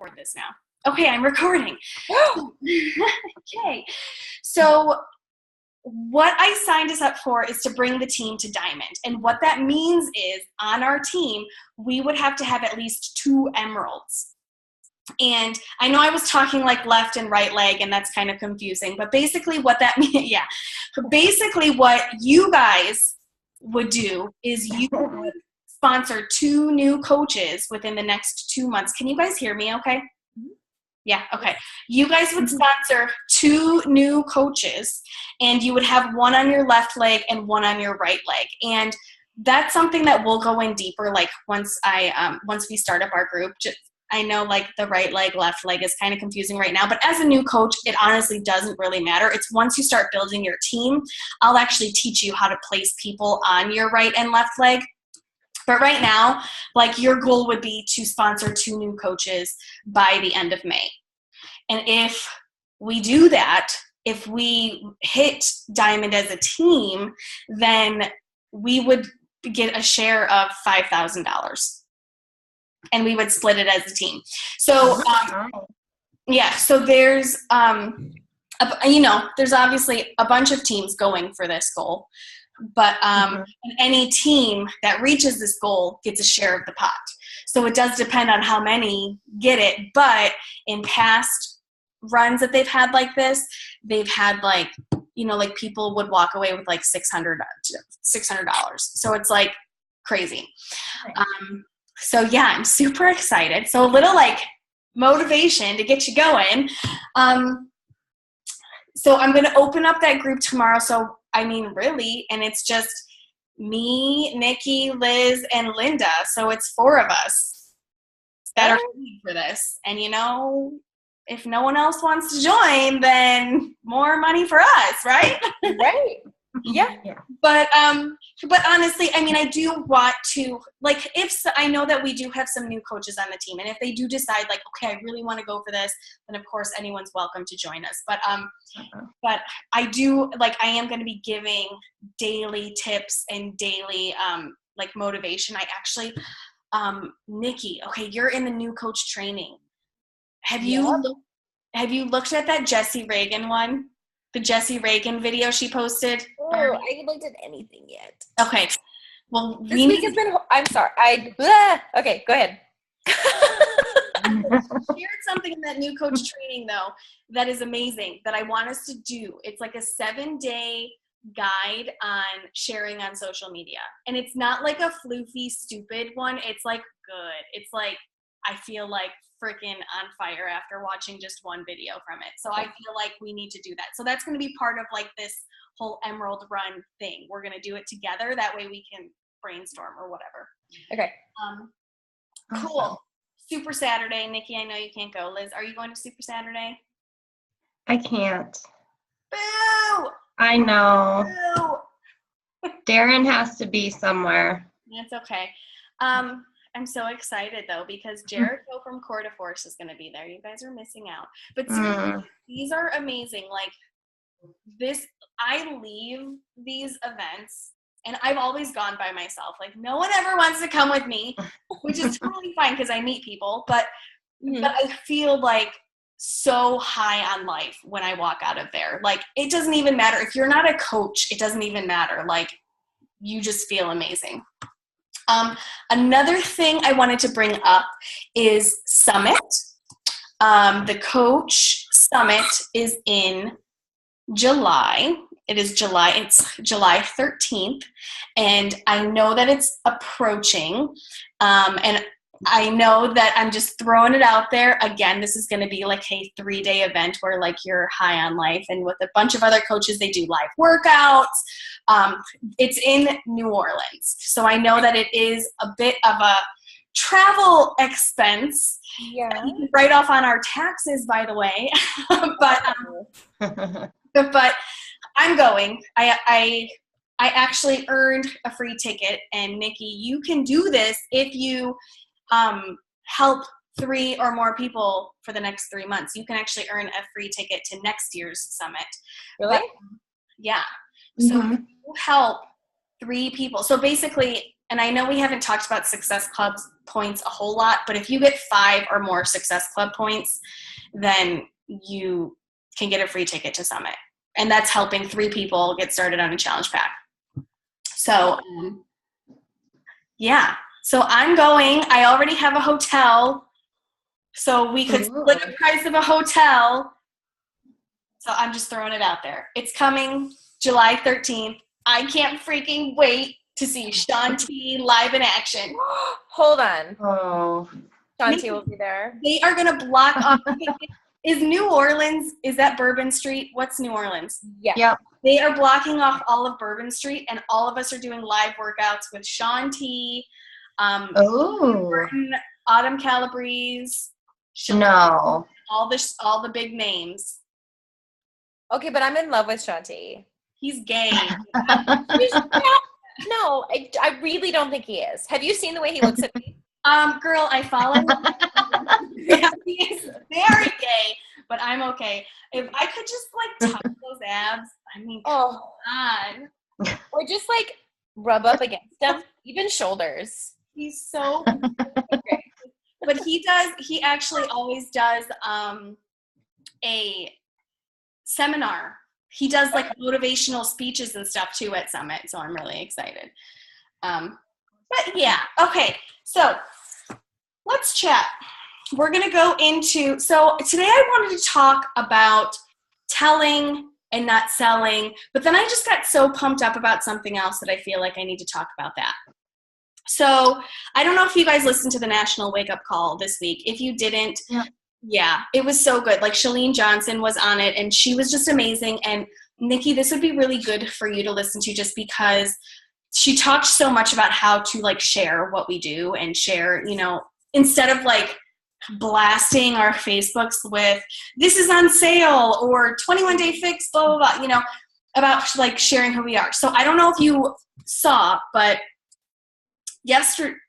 record this now. Okay, I'm recording. Okay. So what I signed us up for is to bring the team to Diamond. And what that means is on our team, we would have to have at least 2 emeralds. And I know I was talking like left and right leg, and that's kind of confusing. But basically what that means, yeah. But basically what you guys would do is you would sponsor 2 new coaches within the next 2 months. Can you guys hear me okay? Yeah, okay. You guys would sponsor 2 new coaches, and you would have one on your left leg and one on your right leg. And that's something that we'll go in deeper, like once we start up our group. I know like the right leg, left leg is kind of confusing right now, but as a new coach, it honestly doesn't really matter. It's once you start building your team, I'll actually teach you how to place people on your right and left leg. But right now, like your goal would be to sponsor 2 new coaches by the end of May. And if we do that, if we hit Diamond as a team, then we would get a share of $5,000. And we would split it as a team. So, yeah, so there's, there's obviously a bunch of teams going for this goal. But any team that reaches this goal gets a share of the pot. So it does depend on how many get it. But in past runs that they've had like this, they've had like people would walk away with like $600. So it's like crazy. So yeah, I'm super excited. So a little like motivation to get you going. So I'm going to open up that group tomorrow. So I mean, really, and it's just me, Nikki, Liz, and Linda. So it's 4 of us that are going for this. And if no one else wants to join, then more money for us, right? Right. Yeah. But honestly, I mean, I do want to, like, I know that we do have some new coaches on the team, and if they do decide, like, okay, I really want to go for this, then of course anyone's welcome to join us. But I do, like, I am going to be giving daily tips and daily, like, motivation. I actually, Nikki, okay, you're in the new coach training. Have you looked at that Jessie Reagan one? The Jessie Reagan video she posted? Oh, I haven't looked at anything yet. Okay. Well, this week has been, I'm sorry. Okay, go ahead. Shared something in that new coach training, though, that is amazing that I want us to do. It's like a 7-day guide on sharing on social media. And it's not like a floofy, stupid one. It's like good. It's like, I feel like freaking on fire after watching just one video from it. So I feel like we need to do that. So that's going to be part of like this whole Emerald Run thing. We're going to do it together. That way we can brainstorm or whatever. Okay. Cool. Awesome. Super Saturday. Nikki, I know you can't go. Liz, are you going to Super Saturday? I can't. Boo! I know. Boo! Darren has to be somewhere. That's okay. I'm so excited, though, because Jericho from Coeur de Force is going to be there. You guys are missing out. But seriously, these are amazing. Like, I leave these events, and I've always gone by myself. Like, no one ever wants to come with me, which is totally fine because I meet people. But I feel, like, so high on life when I walk out of there. Like, it doesn't even matter. If you're not a coach, it doesn't even matter. Like, you just feel amazing. Another thing I wanted to bring up is Summit. The Coach Summit is in July. It's July 13th, and I know that it's approaching, and I know that I'm just throwing it out there. Again, this is going to be like a 3-day event where like you're high on life, and with a bunch of other coaches, they do live workouts. It's in New Orleans. So I know that it is a bit of a travel expense. Yeah. You can write off on our taxes, by the way. But I'm going. I actually earned a free ticket, and Nikki, you can do this if you help 3 or more people for the next 3 months. You can actually earn a free ticket to next year's summit. Really? Yeah. So if you help 3 people. So basically and I know we haven't talked about Success Club points a whole lot, but if you get 5 or more Success Club points, then you can get a free ticket to Summit. And that's helping 3 people get started on a challenge pack. So, yeah. So I'm going. I already have a hotel. So we could split the price of a hotel. So I'm just throwing it out there. It's coming July 13th. I can't freaking wait to see Shaun T live in action. Hold on. Oh. Shaun T will be there. They are going to block off. Is New Orleans, is that Bourbon Street? What's New Orleans? Yeah. Yep. They are blocking off all of Bourbon Street, and all of us are doing live workouts with Shaun T, Burton, Autumn Calabrese, No. all the big names. Okay, but I'm in love with Shaun T. He's gay. No, I really don't think he is. Have you seen the way he looks at me? Girl, I follow him. Yeah, he is very gay, but I'm okay. If I could just like touch those abs, I mean, come on. Or just like rub up against them, even shoulders. He's so great. But he actually always does a seminar. He does like motivational speeches and stuff too at Summit, so I'm really excited. But yeah, okay, so let's chat. We're going to go into, so today I wanted to talk about telling and not selling, but then I just got so pumped up about something else that I feel like I need to talk about that. So I don't know if you guys listened to the National Wake Up Call this week. If you didn't, yeah, it was so good. Like Chalene Johnson was on it, and she was just amazing. And Nikki, this would be really good for you to listen to just because she talked so much about how to like share what we do and share, you know, instead of like blasting our Facebooks with this is on sale or 21-day fix, blah, blah, blah, you know, about like sharing who we are. So I don't know if you saw, but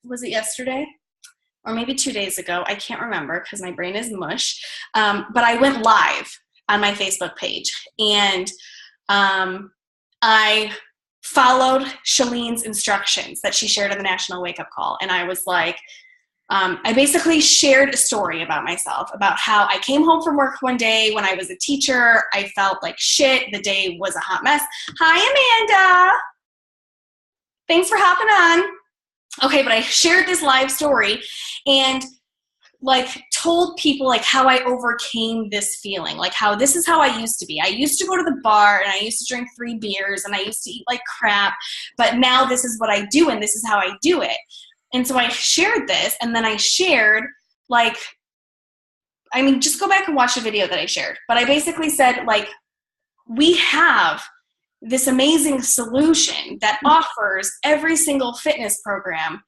was it yesterday? Or maybe 2 days ago, I can't remember because my brain is mush, but I went live on my Facebook page, and I followed Shalene's instructions that she shared in the National Wake Up Call, and I was like, I basically shared a story about myself, about how I came home from work one day when I was a teacher. I felt like shit. The day was a hot mess. Hi, Amanda. Thanks for hopping on. Okay, but I shared this live story and like told people like how I overcame this feeling, like how this is how I used to be. I used to go to the bar and I used to drink 3 beers and I used to eat like crap, but now this is what I do and this is how I do it. And so I shared this, and then I shared like, I mean, just go back and watch the video that I shared, but I basically said like, we have this amazing solution that offers every single fitness program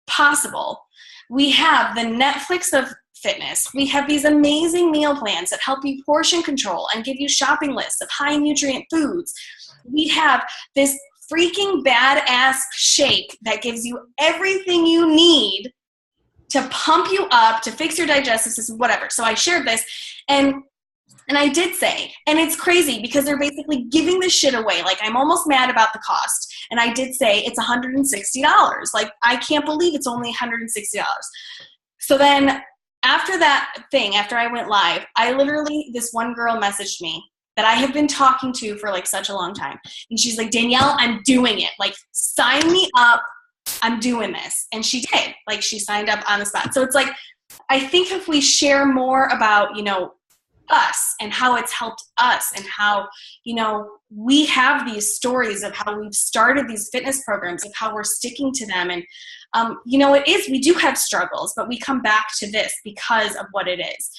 possible. We have the Netflix of fitness. We have these amazing meal plans that help you portion control and give you shopping lists of high nutrient foods. We have this freaking badass shake that gives you everything you need to pump you up, to fix your digestive system, whatever. So I shared this, and I did say, and it's crazy because they're basically giving this shit away. Like, I'm almost mad about the cost. And I did say it's $160. Like, I can't believe it's only $160. So then after that thing, after I went live, this one girl messaged me that I have been talking to for like such a long time. And she's like, Danielle, I'm doing it. Like, sign me up. I'm doing this. And she did. Like, she signed up on the spot. So it's like, I think if we share more about, you know, us and how it's helped us and how, you know, we have these stories of how we've started these fitness programs, of how we're sticking to them. And, you know, we do have struggles, but we come back to this because of what it is.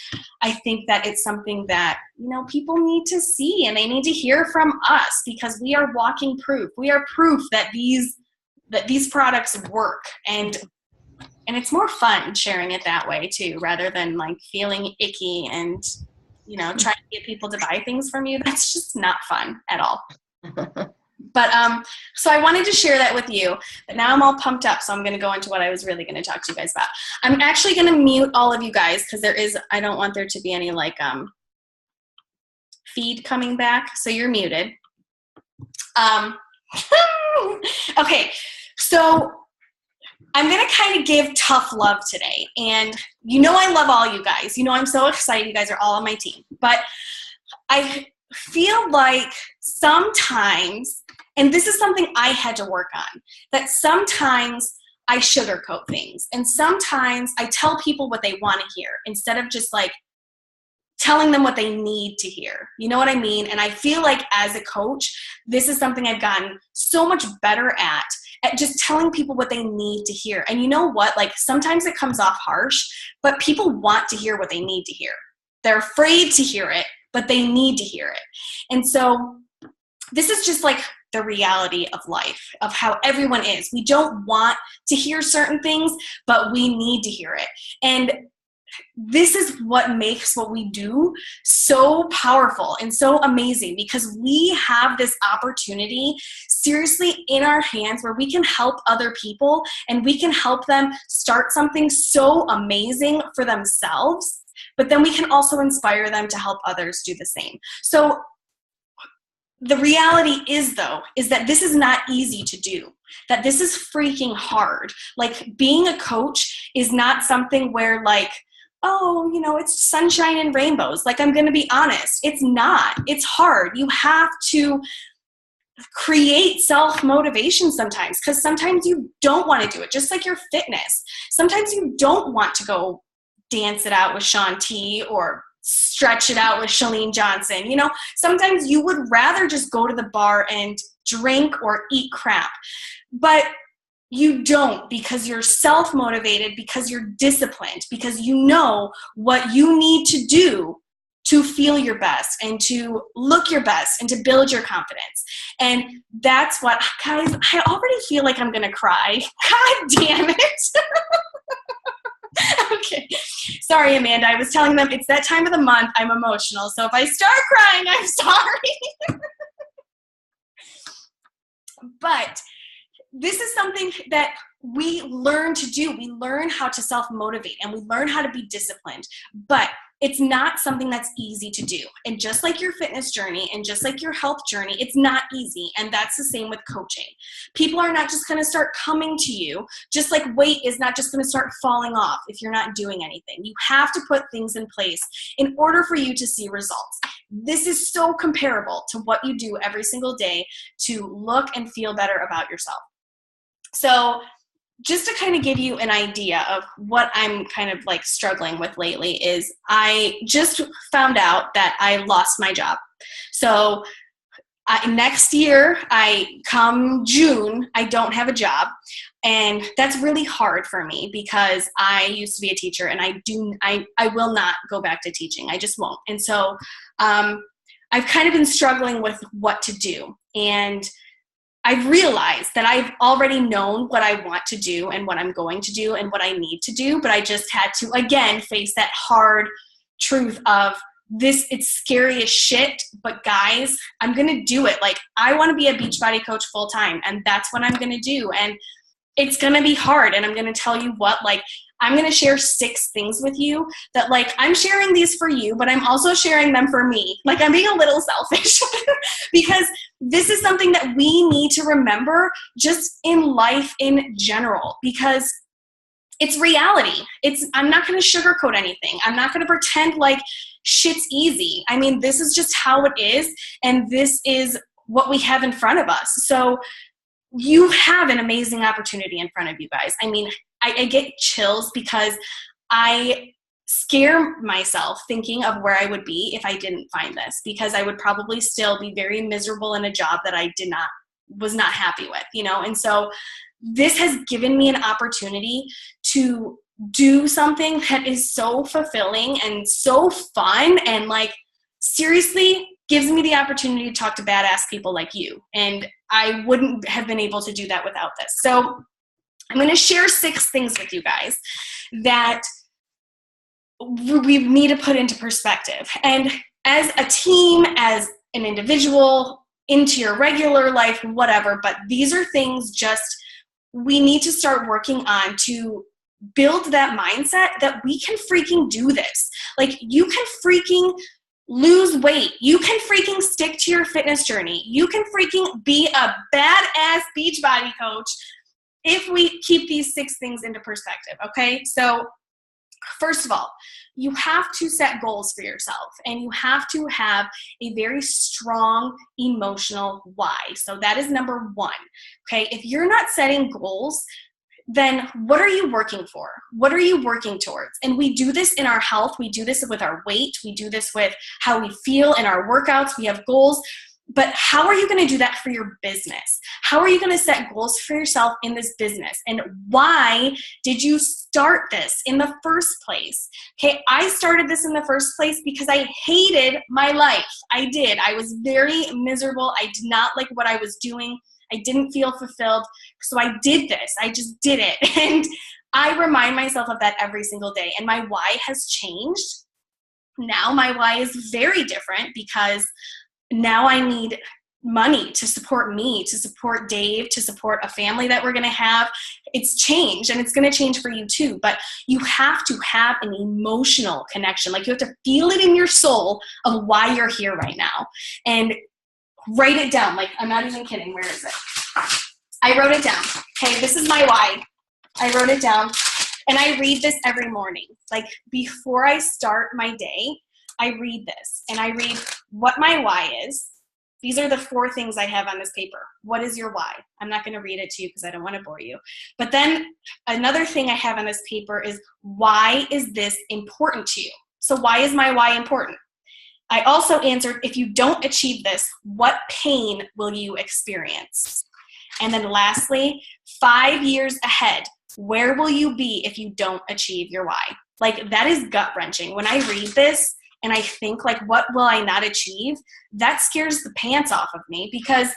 I think that it's something that, you know, people need to see and they need to hear from us because we are walking proof. We are proof that these products work, and it's more fun sharing it that way too, rather than like feeling icky and, you know, trying to get people to buy things from you. That's just not fun at all. But so I wanted to share that with you, but now I'm all pumped up, so I'm going to go into what I was really going to talk to you guys about. I'm actually going to mute all of you guys because I don't want there to be any like feed coming back, so you're muted. Okay, so I'm going to kind of give tough love today. And you know I love all you guys. You know I'm so excited. You guys are all on my team. But I feel like sometimes, and this is something I had to work on, that sometimes I sugarcoat things. And sometimes I tell people what they want to hear instead of just like telling them what they need to hear. You know what I mean? And I feel like as a coach, this is something I've gotten so much better at just telling people what they need to hear. And you know what? Like sometimes it comes off harsh, but people want to hear what they need to hear. They're afraid to hear it, but they need to hear it. And so this is just like the reality of life, of how everyone is. We don't want to hear certain things, but we need to hear it. And this is what makes what we do so powerful and so amazing, because we have this opportunity seriously in our hands where we can help other people and we can help them start something so amazing for themselves, but then we can also inspire them to help others do the same. So the reality is, though, is that this is not easy to do, that this is freaking hard. Like being a coach is not something where like, oh, you know, it's sunshine and rainbows. Like, I'm going to be honest. It's not. It's hard. You have to create self-motivation sometimes, because sometimes you don't want to do it, just like your fitness. Sometimes you don't want to go dance it out with Shaun T or stretch it out with Chalene Johnson. You know, sometimes you would rather just go to the bar and drink or eat crap. But you don't, because you're self-motivated, because you're disciplined, because you know what you need to do to feel your best and to look your best and to build your confidence. And that's what, guys, I already feel like I'm going to cry. God damn it. Okay. Sorry, Amanda. I was telling them it's that time of the month. I'm emotional. So if I start crying, I'm sorry. But this is something that we learn to do. We learn how to self-motivate and we learn how to be disciplined, but it's not something that's easy to do. And just like your fitness journey and just like your health journey, it's not easy. And that's the same with coaching. People are not just going to start coming to you, just like weight is not just going to start falling off if you're not doing anything. You have to put things in place in order for you to see results. This is so comparable to what you do every single day to look and feel better about yourself. So just to kind of give you an idea of what I'm kind of like struggling with lately is I just found out that I lost my job. So next year, come June, I don't have a job. And that's really hard for me because I used to be a teacher and I will not go back to teaching. I just won't. And so I've kind of been struggling with what to do. And I've realized that I've already known what I want to do and what I'm going to do and what I need to do, but I just had to, again, face that hard truth of this. It's scary as shit, but guys, I'm going to do it. Like, I want to be a Beachbody coach full time, and that's what I'm going to do. And it's going to be hard. And I'm going to tell you what, like, I'm going to share 6 things with you that, like, I'm sharing these for you, but I'm also sharing them for me. Like, I'm being a little selfish because this is something that we need to remember just in life in general, because it's reality. I'm not going to sugarcoat anything. I'm not going to pretend like shit's easy. I mean, this is just how it is. And this is what we have in front of us. So you have an amazing opportunity in front of you guys. I mean, I get chills because I scare myself thinking of where I would be if I didn't find this, because I would probably still be very miserable in a job that I was not happy with, you know? And so this has given me an opportunity to do something that is so fulfilling and so fun and, like, seriously gives me the opportunity to talk to badass people like you. And I wouldn't have been able to do that without this. So I'm going to share 6 things with you guys that we need to put into perspective. And as a team, as an individual, into your regular life, whatever, but these are things just we need to start working on to build that mindset that we can freaking do this. Like, you can freaking lose weight. You can freaking stick to your fitness journey. You can freaking be a badass Beachbody coach if we keep these 6 things into perspective, okay? So first of all, you have to set goals for yourself, and you have to have a very strong emotional why. So that is number 1, okay? If you're not setting goals, then what are you working for? What are you working towards? And we do this in our health. We do this with our weight. We do this with how we feel in our workouts. We have goals. But how are you going to do that for your business? How are you going to set goals for yourself in this business? And why did you start this in the first place? Okay, I started this in the first place because I hated my life. I did. I was very miserable. I did not like what I was doing. I didn't feel fulfilled. So I did this. I just did it. And I remind myself of that every single day. And my why has changed. Now my why is very different because now I need money to support me, to support Dave, to support a family that we're going to have. It's changed, and it's going to change for you too. But you have to have an emotional connection. Like, you have to feel it in your soul of why you're here right now. And write it down. Like, I'm not even kidding. Where is it? I wrote it down. Okay, this is my why. I wrote it down. And I read this every morning. Like, before I start my day, I read this, and I read what my why is. These are the 4 things I have on this paper. What is your why? I'm not going to read it to you because I don't want to bore you. But then another thing I have on this paper is, why is this important to you? So why is my why important? I also answered, if you don't achieve this, what pain will you experience? And then lastly, 5 years ahead, where will you be if you don't achieve your why? Like, that is gut-wrenching. When I read this, and I think, like, what will I not achieve? That scares the pants off of me, because,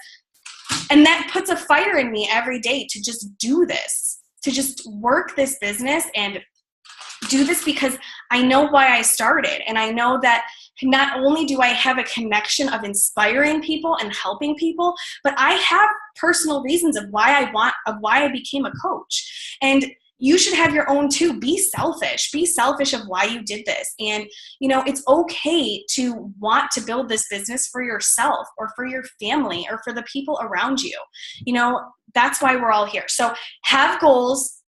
and that puts a fire in me every day to just do this, to just work this business and do this, because I know why I started. And I know that not only do I have a connection of inspiring people and helping people, but I have personal reasons of why I became a coach. And you should have your own too. Be selfish. Be selfish of why you did this. And, it's okay to want to build this business for yourself or for your family or for the people around you. That's why we're all here. So have goals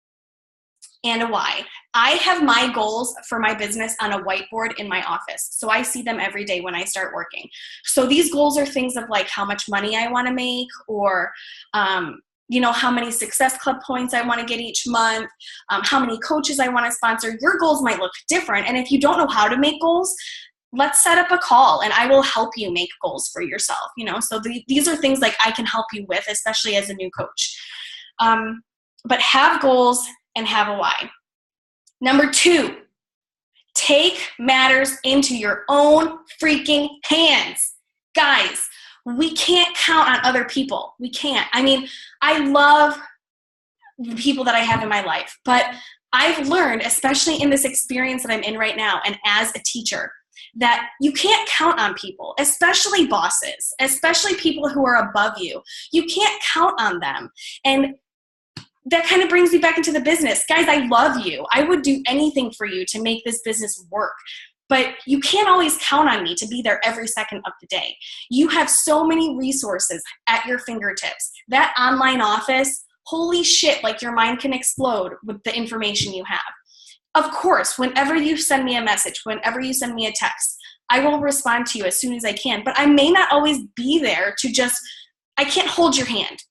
and a why. I have my goals for my business on a whiteboard in my office. So I see them every day when I start working. So these goals are things of, like, how much money I want to make, or, how many Success Club points I want to get each month, how many coaches I want to sponsor. Your goals might look different. And if you don't know how to make goals, let's set up a call and I will help you make goals for yourself. So these are things, like, I can help you with, especially as a new coach. But have goals and have a why. Number 2, take matters into your own freaking hands. Guys, we can't count on other people. We can't. I mean, I love the people that I have in my life, but I've learned, especially in this experience that I'm in right now and as a teacher, that you can't count on people, especially bosses, especially people who are above you. You can't count on them. And that kind of brings me back into the business. Guys, I love you. I would do anything for you to make this business work. But you can't always count on me to be there every second of the day. You have so many resources at your fingertips. That online office, holy shit, like, your mind can explode with the information you have. Of course, whenever you send me a message, whenever you send me a text, I will respond to you as soon as I can. But I may not always be there to just, I can't hold your hand.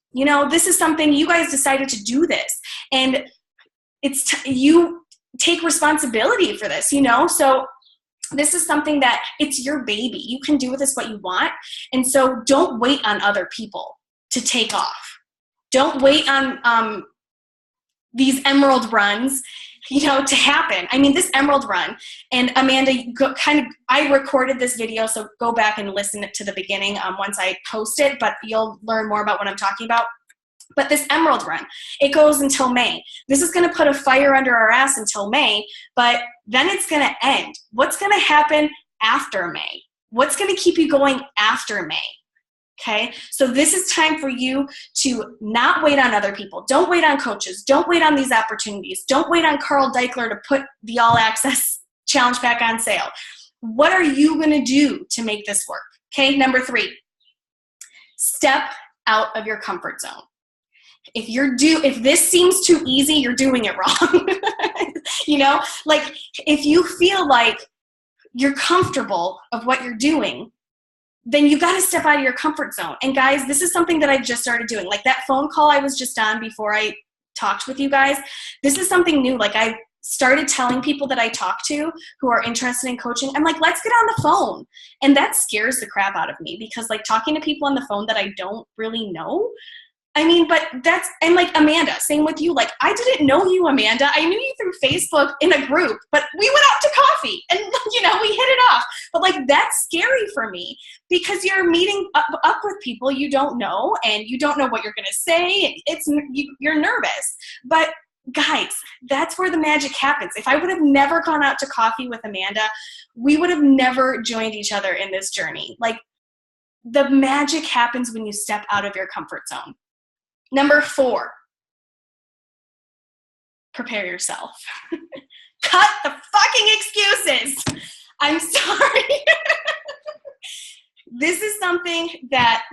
This is something you guys decided to do this. And you take responsibility for this, So this is something that it's your baby. You can do with this what you want. And so don't wait on other people to take off. Don't wait on these emerald runs, to happen. I mean, this emerald run, and Amanda, I recorded this video, so go back and listen to the beginning once I post it, but you'll learn more about what I'm talking about. But this emerald run, it goes until May. This is going to put a fire under our ass until May, but then it's going to end. What's going to happen after May? What's going to keep you going after May? Okay, so this is time for you to not wait on other people. Don't wait on coaches. Don't wait on these opportunities. Don't wait on Carl Deichler to put the All Access Challenge back on sale. What are you going to do to make this work? Okay, number 3, step out of your comfort zone. if this seems too easy, you're doing it wrong. Like if you feel like you're comfortable of what you're doing, then you got to step out of your comfort zone. And guys, this is something that I've just started doing. Like that phone call I was just on before I talked with you guys. This is something new. Like I started telling people that I talk to who are interested in coaching, I'm like, let's get on the phone. And that scares the crap out of me because like talking to people on the phone that I don't really know, and like Amanda, same with you. Like I didn't know you, Amanda. I knew you through Facebook in a group, but we went out to coffee and, we hit it off. But like that's scary for me because you're meeting up with people you don't know and you don't know what you're going to say. You're nervous. But guys, that's where the magic happens. If I would have never gone out to coffee with Amanda, we would have never joined each other in this journey. Like the magic happens when you step out of your comfort zone. Number 4, prepare yourself. Cut the fucking excuses. I'm sorry. This is something that,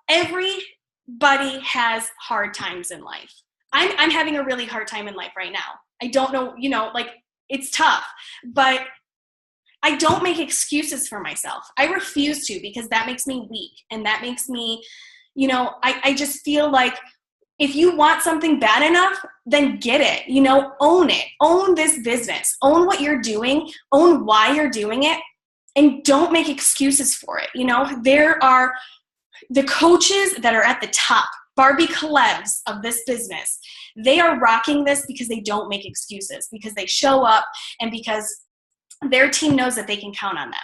everybody has hard times in life. I'm having a really hard time in life right now. I don't know, it's tough, but I don't make excuses for myself. I refuse to because that makes me weak and that makes me I just feel like if you want something bad enough, then get it, own it, own this business, own what you're doing, own why you're doing it, and don't make excuses for it. There are the coaches that are at the top, Barbie Kalevs of this business. They are rocking this because they don't make excuses, because they show up and because their team knows that they can count on them.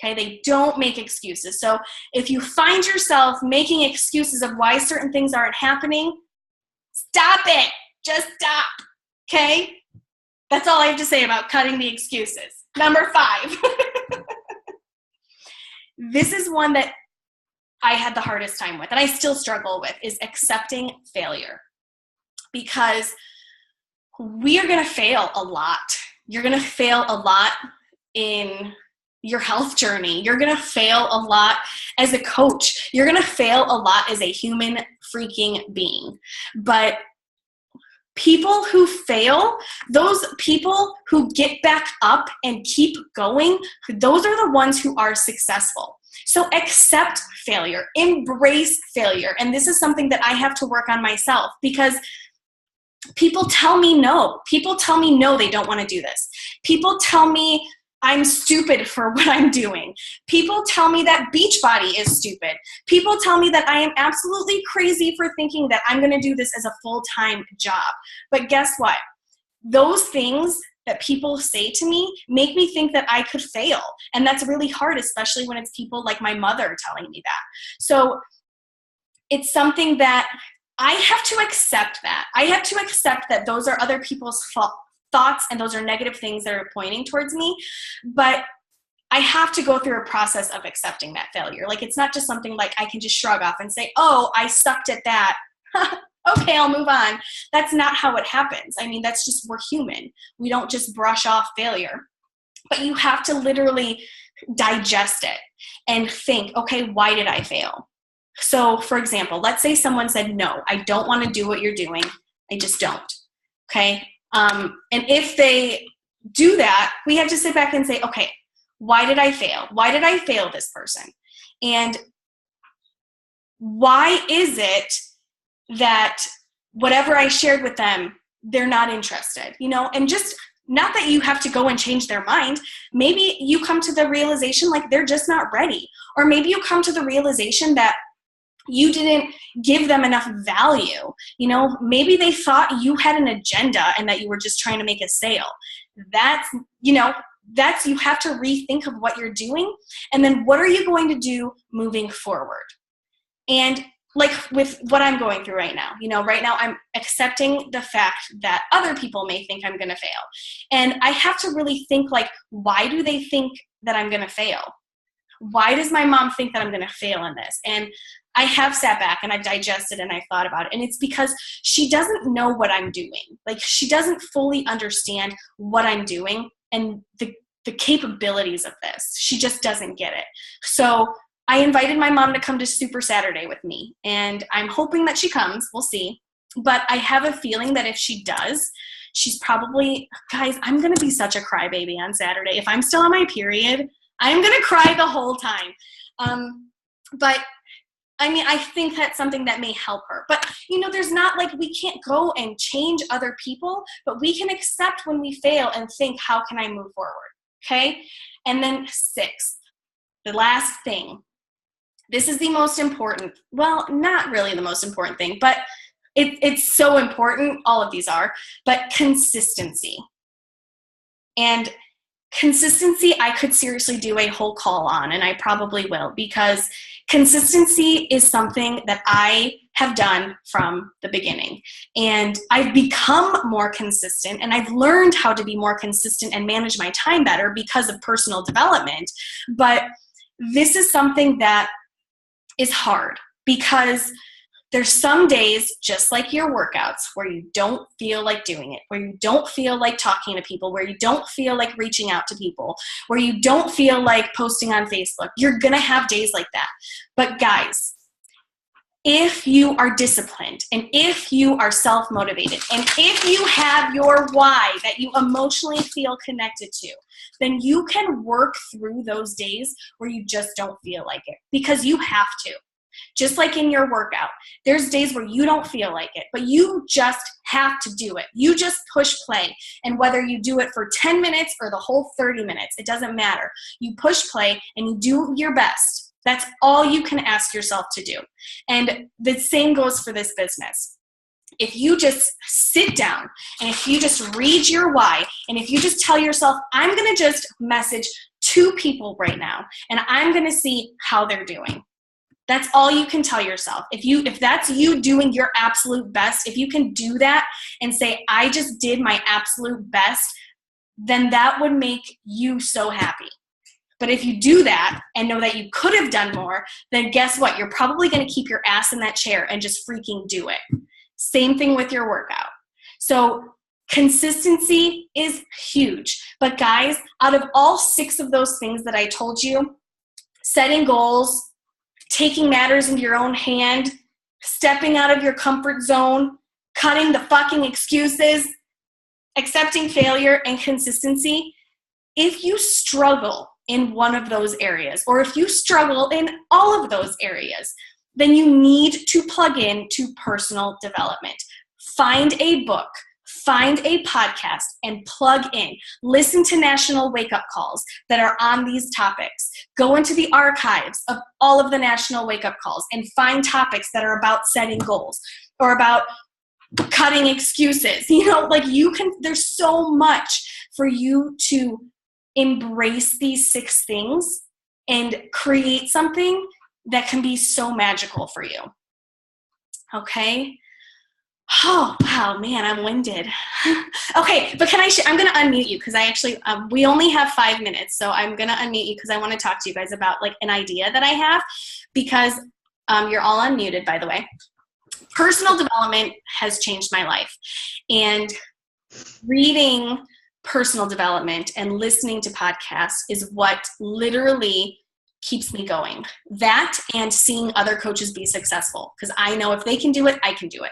Okay, they don't make excuses. So if you find yourself making excuses of why certain things aren't happening, stop it. Just stop. Okay? That's all I have to say about cutting the excuses. Number 5. This is one that I had the hardest time with and I still struggle with, is accepting failure. Because we are going to fail a lot. You're going to fail a lot in your health journey. You're going to fail a lot as a coach. You're going to fail a lot as a human freaking being. But people who fail, those people who get back up and keep going, those are the ones who are successful. So accept failure, embrace failure. And this is something that I have to work on myself because people tell me no. People tell me no, they don't want to do this. People tell me I'm stupid for what I'm doing. People tell me that Beachbody is stupid. People tell me that I am absolutely crazy for thinking that I'm going to do this as a full-time job. But guess what? Those things that people say to me make me think that I could fail. And that's really hard, especially when it's people like my mother telling me that. So it's something that I have to accept that. I have to accept that those are other people's thoughts and those are negative things that are pointing towards me, but I have to go through a process of accepting that failure. Like it's not just something like I can just shrug off and say, oh, I sucked at that. Okay, I'll move on. That's not how it happens. That's just, we're human. We don't just brush off failure, but you have to literally digest it and think, okay, why did I fail? So for example, let's say someone said, no, I don't want to do what you're doing. I just don't. Okay. And if they do that, we have to sit back and say, okay, why did I fail? Why did I fail this person? And why is it that whatever I shared with them, they're not interested, and just not that you have to go and change their mind. Maybe you come to the realization like they're just not ready. Or maybe you come to the realization that you didn't give them enough value. Maybe they thought you had an agenda and that you were just trying to make a sale. That's you have to rethink of what you're doing. And then what are you going to do moving forward? And like with what I'm going through right now, right now I'm accepting the fact that other people may think I'm going to fail. And I have to really think like, why do they think that I'm going to fail? Why does my mom think that I'm going to fail in this? And I have sat back and I've digested and I've thought about it. And it's because she doesn't know what I'm doing. Like she doesn't fully understand what I'm doing and the capabilities of this. She just doesn't get it. So I invited my mom to come to Super Saturday with me, and I'm hoping that she comes. We'll see. But I have a feeling that if she does, she's probably, guys, I'm going to be such a crybaby on Saturday. If I'm still on my period, I'm going to cry the whole time. But I mean, I think that's something that may help her. But, there's not like we can't go and change other people, but we can accept when we fail and think, how can I move forward? Okay? And then 6, the last thing. This is the most important, well, not really the most important thing, but it's so important. All of these are, but consistency. And consistency, I could seriously do a whole call on, and I probably will, because consistency is something that I have done from the beginning. And I've become more consistent, and I've learned how to be more consistent and manage my time better because of personal development. But this is something that is hard, because there's some days, just like your workouts, where you don't feel like doing it, where you don't feel like talking to people, where you don't feel like reaching out to people, where you don't feel like posting on Facebook. You're going to have days like that. But guys, if you are disciplined, and if you are self-motivated, and if you have your why that you emotionally feel connected to, then you can work through those days where you just don't feel like it, because you have to. Just like in your workout, there's days where you don't feel like it, but you just have to do it. You just push play. And whether you do it for 10 minutes or the whole 30 minutes, it doesn't matter. You push play and you do your best. That's all you can ask yourself to do. And the same goes for this business. If you just sit down, and if you just read your why, and if you just tell yourself, I'm going to just message 2 people right now, and I'm going to see how they're doing. That's all you can tell yourself. If that's you doing your absolute best, if you can do that and say, I just did my absolute best, then that would make you so happy. But if you do that and know that you could have done more, then guess what? You're probably going to keep your ass in that chair and just freaking do it. Same thing with your workout. So consistency is huge. But guys, out of all 6 of those things that I told you, setting goals, taking matters into your own hand, stepping out of your comfort zone, cutting the fucking excuses, accepting failure, and consistency, if you struggle in one of those areas, or if you struggle in all of those areas, then you need to plug in to personal development. Find a book, find a podcast, and plug in. Listen to national wake-up calls that are on these topics. Go into the archives of all of the national wake-up calls and find topics that are about setting goals or about cutting excuses. There's so much for you to embrace these 6 things and create something that can be so magical for you. Okay? Oh, wow, man, I'm winded. Okay, but I'm going to unmute you, because I actually, we only have 5 minutes, so I'm going to unmute you because I want to talk to you guys about like an idea that I have, because you're all unmuted, by the way. Personal development has changed my life, and reading personal development and listening to podcasts is what literally keeps me going. That and seeing other coaches be successful, because I know if they can do it, I can do it.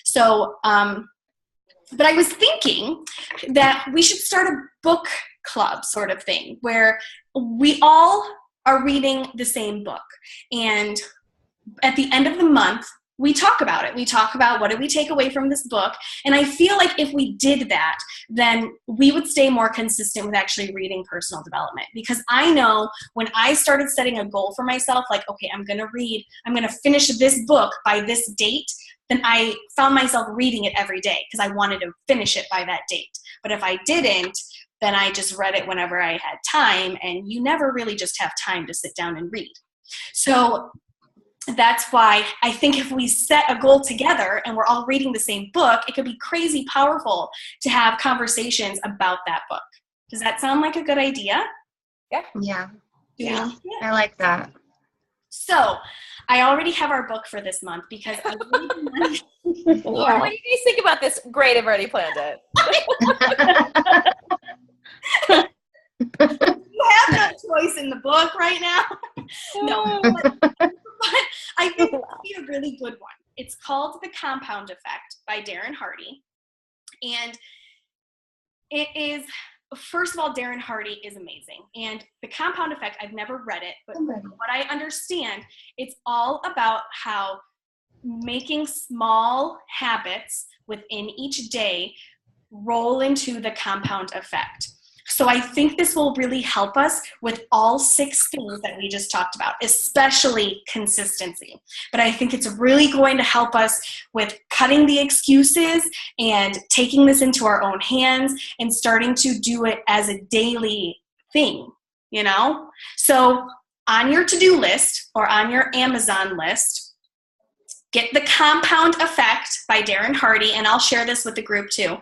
So, but I was thinking that we should start a book club sort of thing where we all are reading the same book. And at the end of the month, we talk about it. We talk about what did we take away from this book. And I feel like if we did that, then we would stay more consistent with actually reading personal development. Because I know when I started setting a goal for myself, like, okay, I'm going to finish this book by this date, then I found myself reading it every day because I wanted to finish it by that date. But if I didn't, then I just read it whenever I had time, and you never really just have time to sit down and read. So that's why I think if we set a goal together and we're all reading the same book, it could be crazy powerful to have conversations about that book. Does that sound like a good idea? Yeah. I like that. So I already have our book for this month because I really What do you guys think about this? Great, I've already planned it. You have no choice in the book right now. No, but I think it would be a really good one. It's called The Compound Effect by Darren Hardy. And it is, first of all, Darren Hardy is amazing. And The Compound Effect, I've never read it, but from what I understand, it's all about how making small habits within each day roll into the compound effect. So I think this will really help us with all 6 things that we just talked about, especially consistency. But I think it's really going to help us with cutting the excuses and taking this into our own hands and starting to do it as a daily thing, you know? So on your to-do list or on your Amazon list, get The Compound Effect by Darren Hardy, and I'll share this with the group too.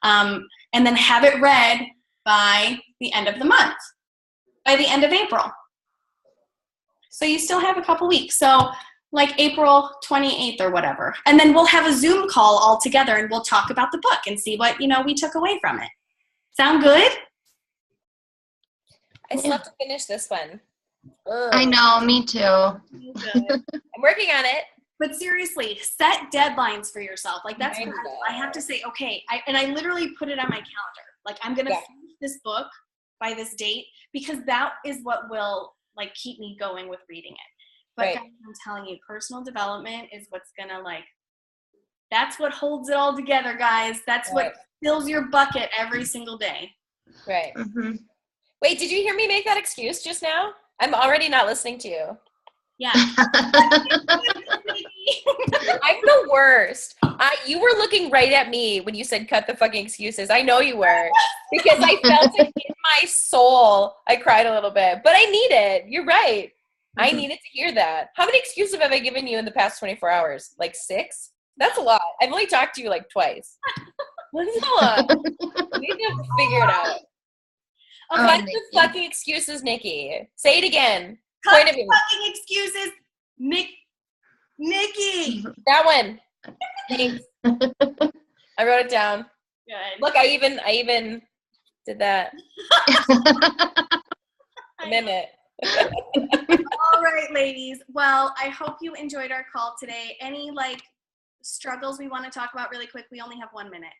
And then have it read by the end of the month, by the end of April. So you still have a couple weeks. So like April 28th or whatever. And then we'll have a Zoom call all together and we'll talk about the book and see what, we took away from it. Sound good? I still have to finish this one. Ugh. I know, me too. I'm working on it. But seriously, set deadlines for yourself. Like that's what I have to say, okay, I literally put it on my calendar. Like I'm going to finish this book by this date because that is what will like keep me going with reading it. But guys, I'm telling you, personal development is what's going to that's what holds it all together, guys. That's what fills your bucket every single day. Right. Mm-hmm. Wait, did you hear me make that excuse just now? I'm already not listening to you. Yeah. I'm the worst. You were looking right at me when you said cut the fucking excuses. I know you were. Because I felt it in my soul. I cried a little bit. But I need it. You're right. Mm-hmm. I needed to hear that. How many excuses have I given you in the past 24 hours? Like 6? That's a lot. I've only talked to you like twice. That's a lot. We need to figure it out. Cut the fucking excuses, Nikki. Say it again. Cut the fucking excuses, Nikki. That one. Thanks. I wrote it down. Good. Look, I even did that. Mimic. All right, ladies. Well, I hope you enjoyed our call today. Any struggles we want to talk about really quick? We only have 1 minute.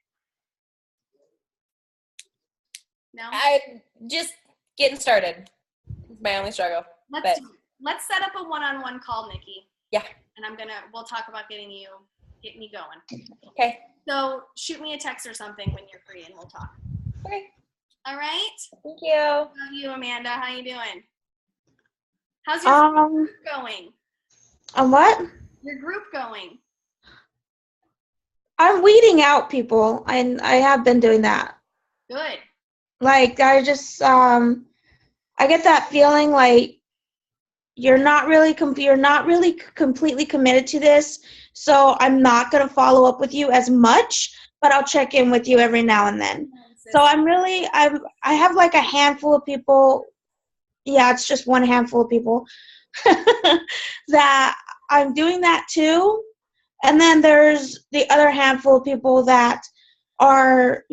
No? I just getting started. It's my only struggle. Let's set up a one-on-one call, Nikki. Yeah. And we'll talk about getting me going. Okay. So shoot me a text or something when you're free and we'll talk. Okay. All right? Thank you. Love you, Amanda. How you doing? How's your group going? What? Your group going? I'm weeding out people, and I have been doing that. Good. I just, I get that feeling like you're not really completely committed to this, so I'm not going to follow up with you as much, but I'll check in with you every now and then. So I have a handful of people. Yeah, it's just one handful of people that I'm doing that too. And then there's the other handful of people that are,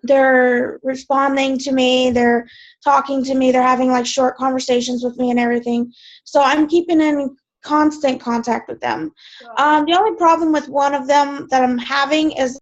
they're responding to me, they're talking to me, they're having short conversations with me and everything. So I'm keeping in constant contact with them. Sure. The only problem with one of them that I'm having is